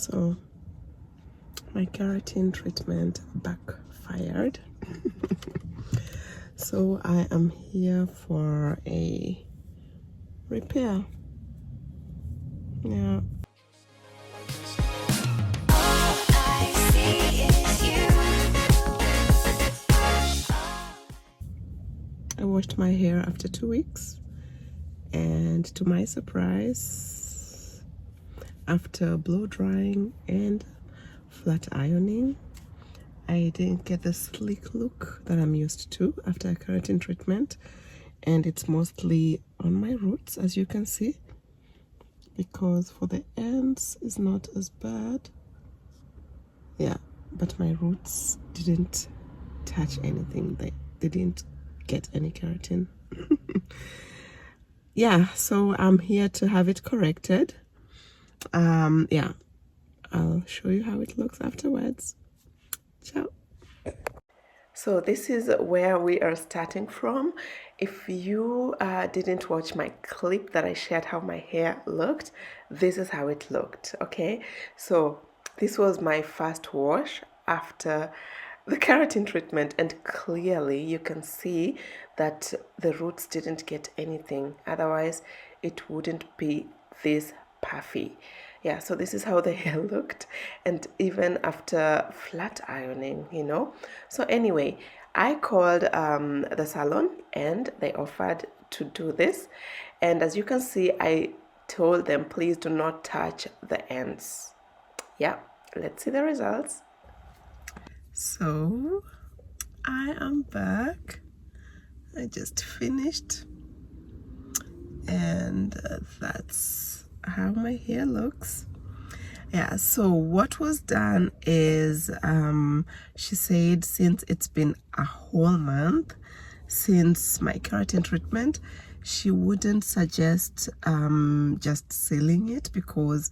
So my keratin treatment backfired. So I am here for a repair. Yeah. I washed my hair after 2 weeks, and to my surprise, after blow drying and flat ironing, I didn't get the sleek look that I'm used to after a keratin treatment, and it's mostly on my roots, as you can see, because for the ends is not as bad. Yeah, but my roots didn't touch anything. They didn't get any keratin. Yeah, so I'm here to have it corrected. Yeah, I'll show you how it looks afterwards. Ciao. So this is where we are starting from. If you didn't watch my clip that I shared how my hair looked, this is how it looked, okay? So this was my first wash after the keratin treatment, and clearly you can see that the roots didn't get anything. Otherwise, it wouldn't be this puffy. Yeah, so this is how the hair looked, and even after flat ironing, you know. So anyway, I called the salon and they offered to do this, and as you can see, I told them please do not touch the ends. Yeah, let's see the results. So I am back. I just finished, and that's how my hair looks. Yeah, so what was done is she said since it's been a whole month since my keratin treatment, she wouldn't suggest just sealing it because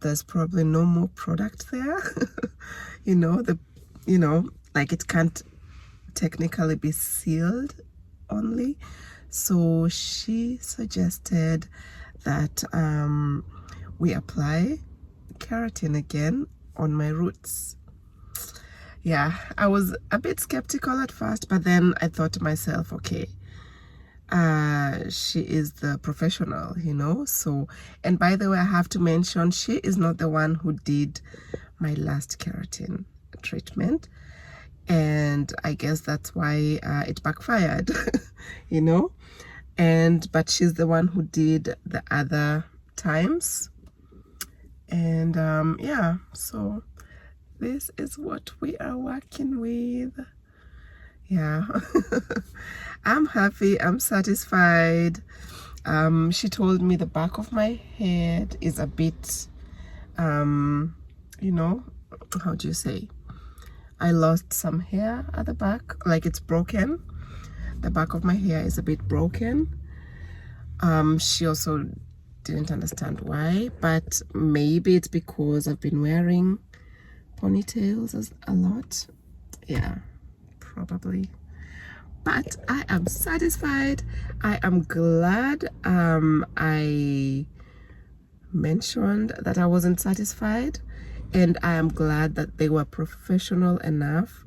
there's probably no more product there. you know, like it can't technically be sealed only. So she suggested that we apply keratin again on my roots. Yeah, I was a bit skeptical at first, but then I thought to myself, okay, she is the professional, you know. So, and by the way, I have to mention she is not the one who did my last keratin treatment, and I guess that's why it backfired. you know. But she's the one who did the other times, and yeah, so this is what we are working with. Yeah. I'm happy, I'm satisfied. She told me the back of my head is a bit you know, how do you say, I lost some hair at the back, like it's broken. The back of my hair is a bit broken. She also didn't understand why, but maybe it's because I've been wearing ponytails a lot. Yeah, probably. But I am satisfied. I am glad I mentioned that I wasn't satisfied, and I am glad that they were professional enough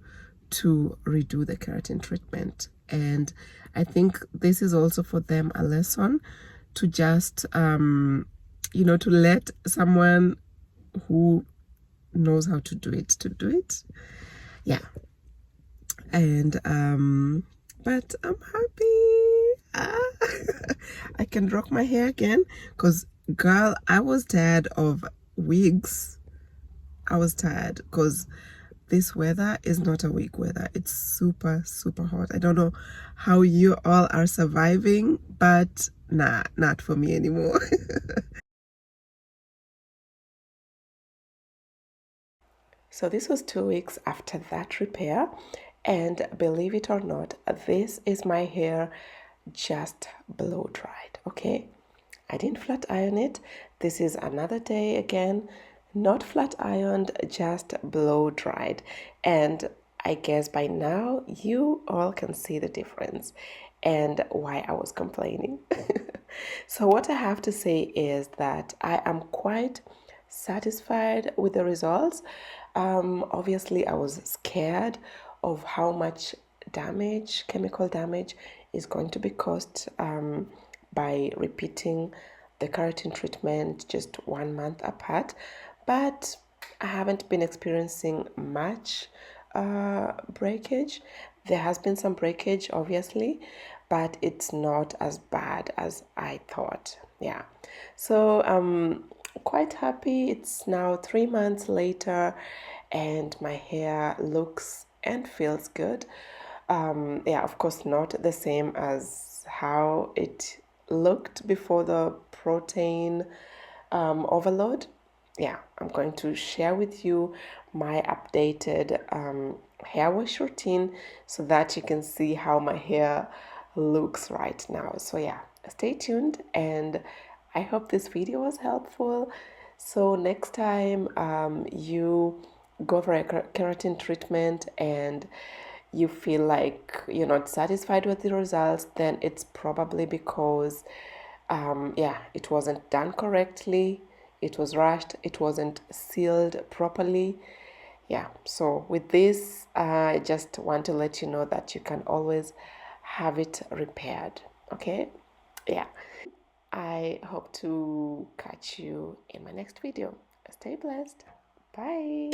to redo the keratin treatment. And I think this is also for them a lesson to just you know, to let someone who knows how to do it. Yeah. And but I'm happy. I can rock my hair again, because girl, I was tired of wigs. I was tired because this weather is not a wig weather. It's super hot. I don't know how you all are surviving, but nah, not for me anymore. So this was 2 weeks after that repair, and believe it or not, this is my hair just blow dried. Okay, I didn't flat iron it. This is another day again, not flat ironed, just blow dried. And I guess by now you all can see the difference and why I was complaining. So what I have to say is that I am quite satisfied with the results. Obviously, I was scared of how much damage, chemical damage, is going to be caused by repeating the keratin treatment just 1 month apart. But I haven't been experiencing much breakage. There has been some breakage, obviously, but it's not as bad as I thought. Yeah. So quite happy. It's now 3 months later, and my hair looks and feels good. Yeah, of course, not the same as how it looked before the protein overload. Yeah, I'm going to share with you my updated hair wash routine so that you can see how my hair looks right now. So yeah, stay tuned, and I hope this video was helpful. So next time you go for a keratin treatment and you feel like you're not satisfied with the results, then it's probably because yeah, it wasn't done correctly, it was rushed, it wasn't sealed properly. Yeah, so with this, I just want to let you know that you can always have it repaired. Okay, yeah, I hope to catch you in my next video. Stay blessed. Bye.